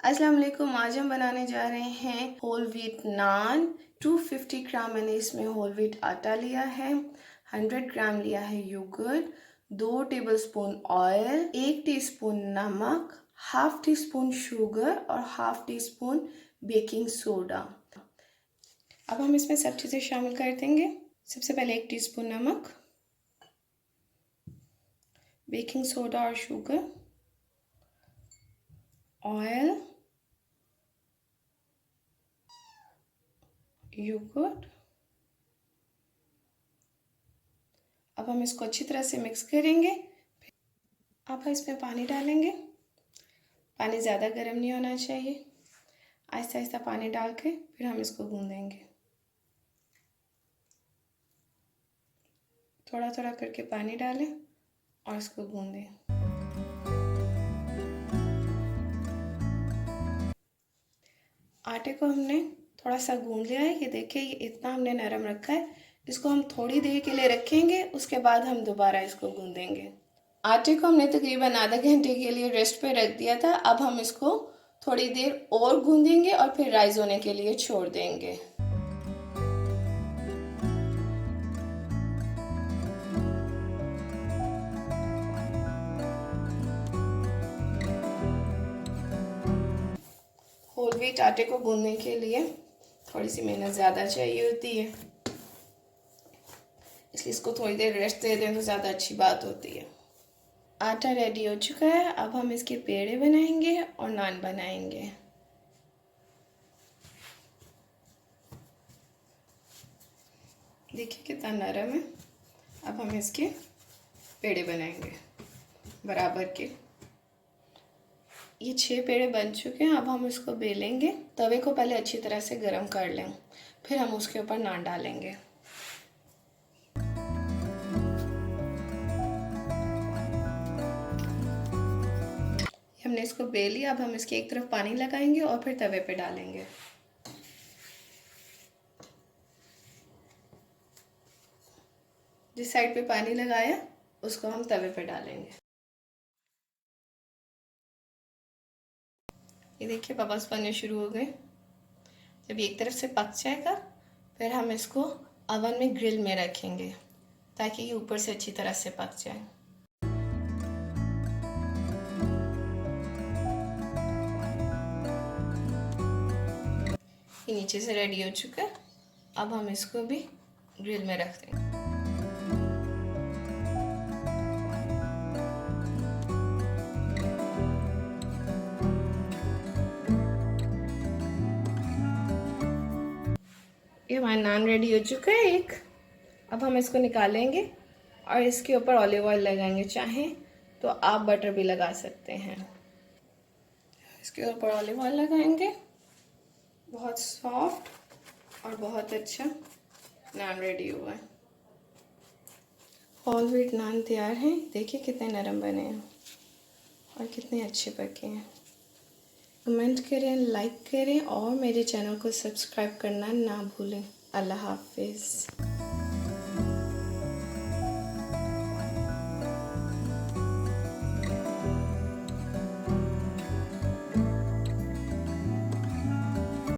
अस्सलाम वालेकुम। आज हम बनाने जा रहे हैं होल व्हीट नान। 250 ग्राम मैंने इसमें होल व्हीट आटा लिया है, 100 ग्राम लिया है योगर्ट, 2 टेबलस्पून ऑयल, 1 टीस्पून नमक, हाफ टी स्पून शुगर और half tea spoon baking soda. अब हम इसमें सब चीज़ें शामिल कर देंगे। सबसे पहले 1 टीस्पून नमक, बेकिंग सोडा और शुगर, ऑयल, योगर्ट। अब हम इसको अच्छी तरह से मिक्स करेंगे। अब हम इसमें पानी डालेंगे। पानी ज़्यादा गर्म नहीं होना चाहिए। आहिस्ता आहिस्ता पानी डाल के फिर हम इसको गूंदेंगे। थोड़ा थोड़ा करके पानी डालें और इसको गूंदें। आटे को हमने थोड़ा सा गूंद लिया है। ये देखिए, ये इतना हमने नरम रखा है। इसको हम थोड़ी देर के लिए रखेंगे, उसके बाद हम दोबारा इसको गूंदेंगे। आटे को हमने तकरीबन आधा घंटे के लिए रेस्ट पे रख दिया था। अब हम इसको थोड़ी देर और गूंदेंगे और फिर राइज होने के लिए छोड़ देंगे। होल व्हीट आटे को गूंदने के लिए थोड़ी सी मेहनत ज़्यादा चाहिए होती है, इसलिए इसको थोड़ी देर रेस्ट दे दें तो ज़्यादा अच्छी बात होती है। आटा रेडी हो चुका है। अब हम इसके पेड़े बनाएंगे और नान बनाएंगे। देखिए कितना नरम है। अब हम इसके पेड़े बनाएंगे बराबर के। ये 6 पेड़े बन चुके हैं। अब हम इसको बेलेंगे। तवे को पहले अच्छी तरह से गर्म कर लें, फिर हम उसके ऊपर नान डालेंगे। हमने इसको बेल लिया। अब हम इसकी एक तरफ पानी लगाएंगे और फिर तवे पे डालेंगे। जिस साइड पे पानी लगाया उसको हम तवे पे डालेंगे। ये देखिए बबल्स बनने शुरू हो गए। जब एक तरफ से पक जाएगा फिर हम इसको अवन में ग्रिल में रखेंगे ताकि ये ऊपर से अच्छी तरह से पक जाए। ये नीचे से रेडी हो चुका है। अब हम इसको भी ग्रिल में रख देंगे। ये हमारा नान रेडी हो चुका है एक। अब हम इसको निकालेंगे और इसके ऊपर ऑलिव ऑयल लगाएंगे। चाहें तो आप बटर भी लगा सकते हैं। इसके ऊपर ऑलिव ऑयल लगाएंगे। बहुत सॉफ्ट और बहुत अच्छा नान रेडी हुआ है। होल व्हीट नान तैयार है। देखिए कितने नरम बने हैं और कितने अच्छे पके हैं। कमेंट करें, लाइक करें और मेरे चैनल को सब्सक्राइब करना ना भूलें। अल्लाह हाफिज़।